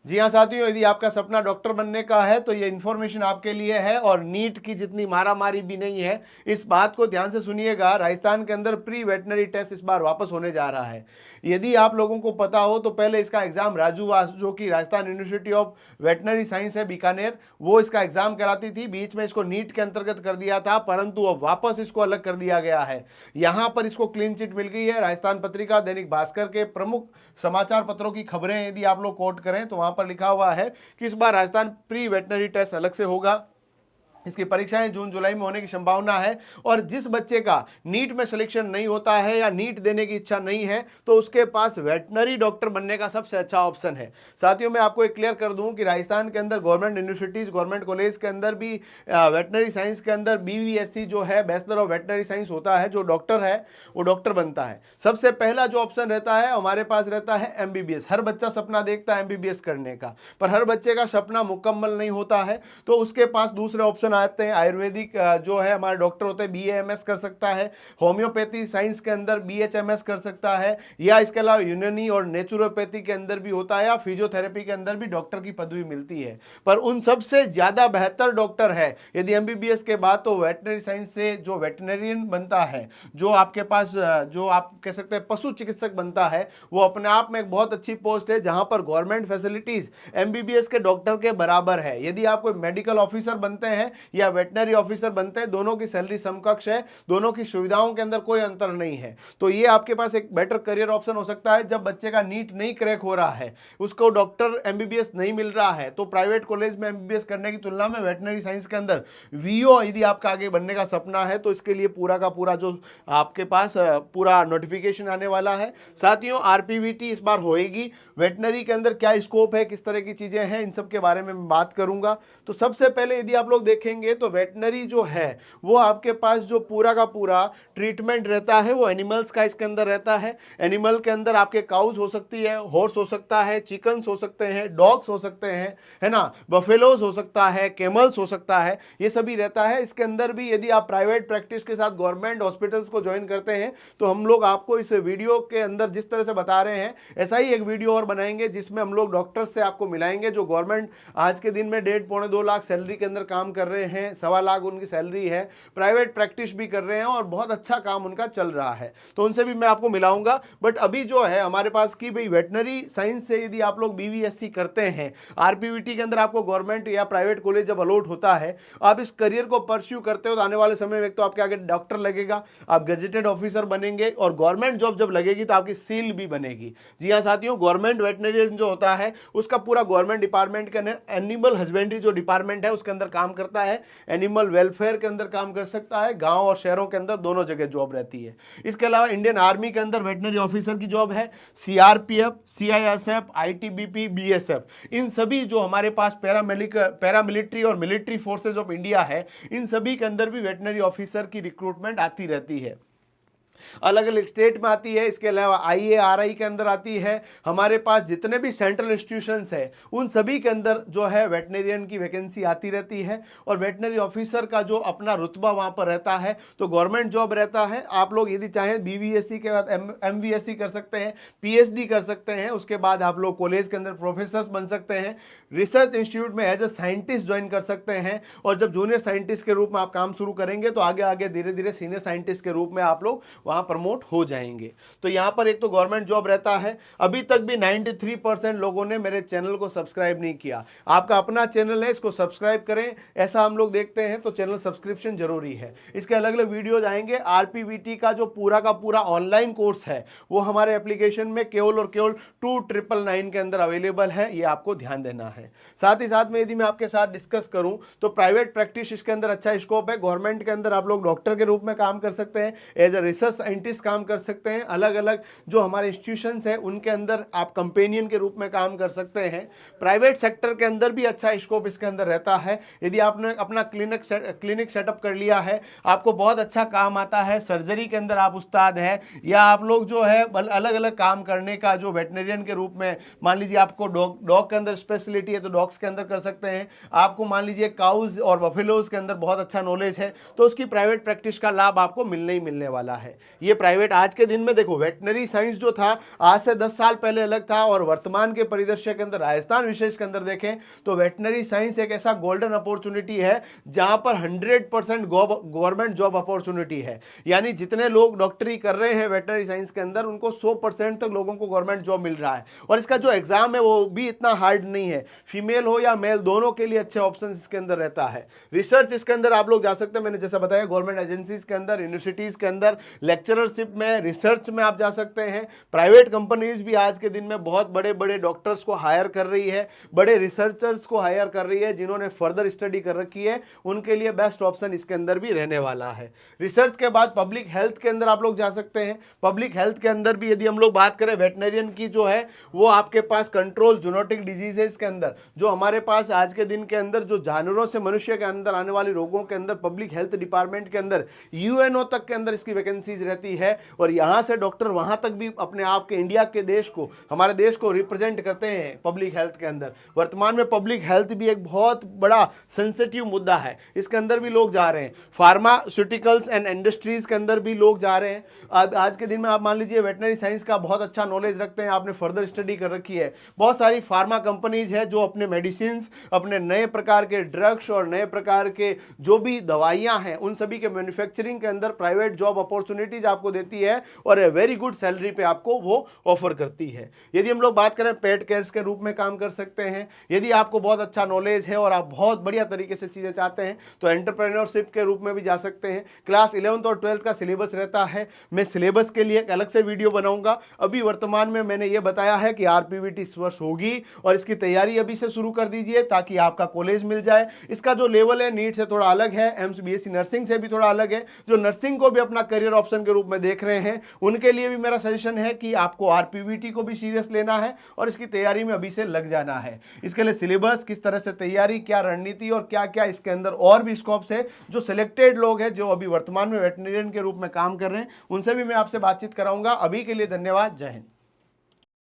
जी हाँ साथियों, यदि आपका सपना डॉक्टर बनने का है तो ये इन्फॉर्मेशन आपके लिए है और नीट की जितनी मारामारी भी नहीं है, इस बात को ध्यान से सुनिएगा। राजस्थान के अंदर प्री वेटनरी टेस्ट इस बार वापस होने जा रहा है। यदि आप लोगों को पता हो तो पहले इसका एग्जाम राजूवास, जो कि Rajasthan university of veterinary science है बीकानेर, वो इसका एग्जाम कराती थी। बीच में इसको नीट के अंतर्गत कर दिया था, परंतु अब वापस इसको अलग कर दिया गया है। यहां पर इसको क्लीन चिट मिल गई है। राजस्थान पत्रिका, दैनिक भास्कर के प्रमुख समाचार पत्रों की खबरें यदि आप लोग कोट करें तो वहां पर लिखा हुआ है कि इस बार राजस्थान प्री वेटनरी टेस्ट अलग से होगा। इसकी परीक्षाएं जून जुलाई में होने की संभावना है। और जिस बच्चे का नीट में सिलेक्शन नहीं होता है या नीट देने की इच्छा नहीं है तो उसके पास वेटनरी डॉक्टर बनने का सबसे अच्छा ऑप्शन है। साथियों, मैं आपको एक क्लियर कर दूं कि राजस्थान के अंदर गवर्नमेंट यूनिवर्सिटीज, गवर्नमेंट कॉलेज के अंदर भी वेटनरी साइंस के अंदर BVSC जो है, बैचलर ऑफ वेटनरी साइंस होता है। जो डॉक्टर है वो डॉक्टर बनता है। सबसे पहला जो ऑप्शन रहता है हमारे पास रहता है MBBS। हर बच्चा सपना देखता है MBBS करने का, पर हर बच्चे का सपना मुकम्मल नहीं होता है, तो उसके पास दूसरे ऑप्शन आते हैं। आयुर्वेदिक जो है हमारे डॉक्टर होते हैं, BAMS कर सकता है। होम्योपैथी साइंस के अंदर BHMS कर सकता है, या इसके अलावा यूनानी और नेचुरोपैथी के अंदर भी होता है, या फिजियोथेरेपी के अंदर भी डॉक्टर की पदवी मिलती है। पर उन सबसे ज्यादा बेहतर डॉक्टर है यदि MBBS के बाद तो वेटनरी साइंस से जो वेटनरियन बनता है, जो आपके पास जो आप कह सकते हैं पशु चिकित्सक बनता है, वो अपने आप में एक बहुत अच्छी पोस्ट है जहां पर गवर्नमेंट फैसिलिटीज MBBS के डॉक्टर के बराबर है। यदि आप कोई मेडिकल ऑफिसर बनते हैं या वेटनरी ऑफिसर बनते हैं, दोनों की सैलरी समकक्ष है, दोनों की सुविधाओं के अंदर कोई अंतर नहीं है। तो ये आपके पास एक बेटर करियर ऑप्शन हो सकता है। जब बच्चे का नीट नहीं क्रैक हो रहा है, उसको डॉक्टर MBBS नहीं मिल रहा है, तो प्राइवेट कॉलेज में MBBS करने की तुलना में वेटनरी साइंस के अंदर VO यदि आपका आगे बनने का सपना है तो इसके लिए पूरा का पूरा जो आपके पास पूरा नोटिफिकेशन आने वाला है। साथियों, RPVT इस बार होएगी। वेटनरी के अंदर क्या स्कोप है, किस तरह की चीजें हैं, इन सब के बारे में मैं बात करूंगा। तो सबसे पहले यदि आप लोग देखेंगे तो वेटनरी जो है वो आपके पास जो पूरा का पूरा ट्रीटमेंट रहता है वो एनिमल्स का इसके अंदर रहता है। एनिमल के अंदर आपके काउज हो सकती है, हॉर्स हो सकता है, चिकन्स हो सकते हैं, डॉग्स हो सकते हैं, है ना, बफेलोज हो सकता है, कैमल्स हो सकता है, ये सभी रहता है। इसके अंदर भी यदि आप प्राइवेट प्रैक्टिस के साथ गवर्नमेंट हॉस्पिटल्स को ज्वाइन करते हैं तो हम लोग आपको इस वीडियो के अंदर जिस तरह से बता रहे हैं ऐसा ही एक वीडियो और बनाएंगे जिसमें हम लोग डॉक्टर से आपको मिलाएंगे जो गवर्नमेंट आज के दिन में 1.5-2 लाख सैलरी के अंदर काम कर रहे हैं, 1.25 लाख उनकी सैलरी है, प्राइवेट प्रैक्टिस भी कर रहे हैं और बहुत अच्छा काम उनका चल रहा है। तो उनसे भी मैं आपको मिलाऊंगा। बट अभी जो है हमारे पास की भाई वेटनरी साइंस से यदि आप लोग BVSC करते हैं, RPVT के अंदर आपको गवर्नमेंट या प्राइवेट कॉलेज जब अलॉट होता है, आप इस करियर को परस्यू करते हो तो आने वाले समय में एक तो आपके आगे डॉक्टर लगेगा, आप गेजेटेड ऑफिसर बनेंगे, और गवर्नमेंट जॉब जब लगेगी तो आपकी सील भी बनेगी। जी हाँ साथियों, गवर्नमेंट वेटनरियन जो होता है उसका पूरा गवर्नमेंट डिपार्टमेंट के अंदर एनिमल हस्बेंड्री जो डिपार्टमेंट है उसके अंदर काम करता है, एनिमल वेलफेयर के अंदर काम कर सकता है, गांव और शहरों के अंदर दोनों जगह जॉब रहती है। इसके अलावा इंडियन आर्मी के अंदर वेटनरी ऑफिसर की जॉब है, CRPF, CISF, ITBP, BSF, इन सभी जो हमारे पास पैरामिलिट्री और मिलिट्री फोर्सेज ऑफ इंडिया है, इन सभी के अंदर भी वेटनरी ऑफिसर की रिक्रूटमेंट आती रहती है, अलग अलग स्टेट में आती है। इसके अलावा IARI के अंदर आती है। हमारे पास जितने भी सेंट्रल इंस्टीट्यूशंस है उन सभी के अंदर जो है वेटनरियन की वैकेंसी आती रहती है, और वेटनरी ऑफिसर का जो अपना रुतबा वहां पर रहता है तो गवर्नमेंट जॉब रहता है। आप लोग यदि चाहें BVSC के बाद MVSC कर सकते हैं, PhD कर सकते हैं, उसके बाद आप लोग कॉलेज के अंदर प्रोफेसर बन सकते हैं, रिसर्च इंस्टीट्यूट में एज ए साइंटिस्ट ज्वाइन कर सकते हैं, और जब जूनियर साइंटिस्ट के रूप में आप काम शुरू करेंगे तो आगे आगे धीरे धीरे सीनियर साइंटिस्ट के रूप में आप लोग वहां प्रमोट हो जाएंगे। तो यहां पर एक तो गवर्नमेंट जॉब रहता है। अभी तक भी 93% लोगों ने मेरे चैनल को सब्सक्राइब नहीं किया। आपका अपना चैनल है, इसको सब्सक्राइब करें, ऐसा हम लोग देखते हैं तो चैनल सब्सक्रिप्शन जरूरी है। इसके अलग अलग वीडियोज आएंगे। RPVT का जो पूरा का पूरा ऑनलाइन कोर्स है वो हमारे एप्लीकेशन में केवल और केवल 2999 के अंदर अवेलेबल है, ये आपको ध्यान देना है। साथ ही साथ में यदि मैं आपके साथ डिस्कस करूं तो प्राइवेट प्रैक्टिस इसके अंदर अच्छा स्कोप है। गवर्नमेंट के अंदर आप लोग डॉक्टर के रूप में काम कर सकते हैं, एज ए रिसर्च साइंटिस्ट काम कर सकते हैं, अलग अलग जो हमारे इंस्टीट्यूशंस हैं उनके अंदर आप कंपेनियन के रूप में काम कर सकते हैं। प्राइवेट सेक्टर के अंदर भी अच्छा स्कोप इसके अंदर रहता है। यदि आपने अपना क्लिनिक सेटअप कर लिया है, आपको बहुत अच्छा काम आता है, सर्जरी के अंदर आप उस्ताद हैं, या आप लोग जो है अलग अलग काम करने का जो वेटनरियन के रूप में, मान लीजिए आपको डॉग के अंदर स्पेशलिटी है तो डॉग्स के अंदर कर सकते हैं, आपको मान लीजिए काउज और बफेलोज के अंदर बहुत अच्छा नॉलेज है तो उसकी प्राइवेट प्रैक्टिस का लाभ आपको मिलने ही मिलने वाला है। ये प्राइवेट आज के दिन में देखो, वेटनरी साइंस जो था आज से 10 साल पहले अलग था, और वर्तमान के परिदृश्य के अंदर राजस्थान विशेष के अंदर देखें तो वेटनरी साइंस एक ऐसा गोल्डन अपॉर्चुनिटी है जहां पर 100% गवर्नमेंट जॉब अपॉर्चुनिटी है। यानी जितने लोग डॉक्टरी कर रहे हैं वेटनरी साइंस के अंदर, उनको 100% तक लोगों को गवर्नमेंट जॉब मिल रहा है। और इसका जो एग्जाम है वो भी इतना हार्ड नहीं है, फीमेल हो या मेल दोनों के लिए अच्छे ऑप्शन इसके अंदर रहता है। रिसर्च इसके अंदर आप लोग जा सकते हैं, मैंने जैसा बताया गवर्नमेंट एजेंसीज के अंदर, यूनिवर्सिटीज के अंदर, लेक्चररशिप में, रिसर्च में आप जा सकते हैं। प्राइवेट कंपनीज भी आज के दिन में बहुत बड़े बड़े डॉक्टर्स को हायर कर रही है, बड़े रिसर्चर्स को हायर कर रही है जिन्होंने फर्दर स्टडी कर रखी है, उनके लिए बेस्ट ऑप्शन इसके अंदर भी रहने वाला है। रिसर्च के बाद पब्लिक हेल्थ के अंदर आप लोग जा सकते हैं। पब्लिक हेल्थ के अंदर भी यदि हम लोग बात करें वेटनरियन की जो है, वो आपके पास कंट्रोल जूनोटिक डिजीजेस के अंदर, जो हमारे पास आज के दिन के अंदर जो जानवरों से मनुष्य के अंदर आने वाले रोगों के अंदर पब्लिक हेल्थ डिपार्टमेंट के अंदर यूएनओ तक के अंदर इसकी वैकेंसीज रहती है, और यहां से डॉक्टर वहां तक भी अपने आप के इंडिया के देश को, हमारे देश को रिप्रेजेंट करते हैं पब्लिक हेल्थ के अंदर। वर्तमान में पब्लिक हेल्थ भी एक बहुत बड़ा सेंसिटिव मुद्दा है, इसके अंदर भी लोग जा रहे हैं। फार्मास्यूटिकल्स एंड इंडस्ट्रीज के अंदर भी लोग जा रहे हैं। आज के दिन में आप मान लीजिए वेटनरी साइंस का बहुत अच्छा नॉलेज रखते हैं, आपने फर्दर स्टडी कर रखी है, बहुत सारी फार्मा कंपनीज है जो अपने मेडिसिन, अपने नए प्रकार के ड्रग्स और नए प्रकार के जो भी दवाइयां हैं उन सभी के मैन्युफैक्चरिंग के अंदर प्राइवेट जॉब अपॉर्चुनिटीज आपको देती है, और वेरी गुड सैलरी पे आपको वो ऑफर करती है। यदि हम लोग बात करें पेट केयर्स के रूप में काम कर सकते हैं। यदि आपको बहुत अच्छा नॉलेज है और आप बहुत बढ़िया तरीके से चीजें चाहते हैं तो एंटरप्रेन्योरशिप के रूप में भी जा सकते हैं। क्लास 11th और 12th का सिलेबस रहता है, मैं सिलेबस के लिए एक अलग से वीडियो बनाऊंगा। अभी वर्तमान में मैंने ये बताया है कि आरपीवीटी इस वर्ष होगी, और इसकी तैयारी अभी से शुरू कर दीजिए ताकि आपका कॉलेज मिल जाए। इसका जो लेवल है नीट से थोड़ा अलग है, एम्स बीएससी नर्सिंग से भी थोड़ा अलग है। जो नर्सिंग को भी अपना करियर ऑप्शन के रूप में देख रहे हैं उनके लिए भी मेरा सजेशन है कि आपको आरपीवीटी को भी सीरियस लेना है और इसकी तैयारी में अभी से लग जाना है। इसके लिए सिलेबस, किस तरह से तैयारी, क्या रणनीति और क्या क्या इसके अंदर और भी स्कोप्स है, जो सिलेक्टेड लोग हैं जो अभी वर्तमान में वेटरनरियन के रूप में काम कर रहे हैं, उनसे भी मैं आपसे बातचीत कराऊंगा। अभी के लिए धन्यवाद, जय हिंद।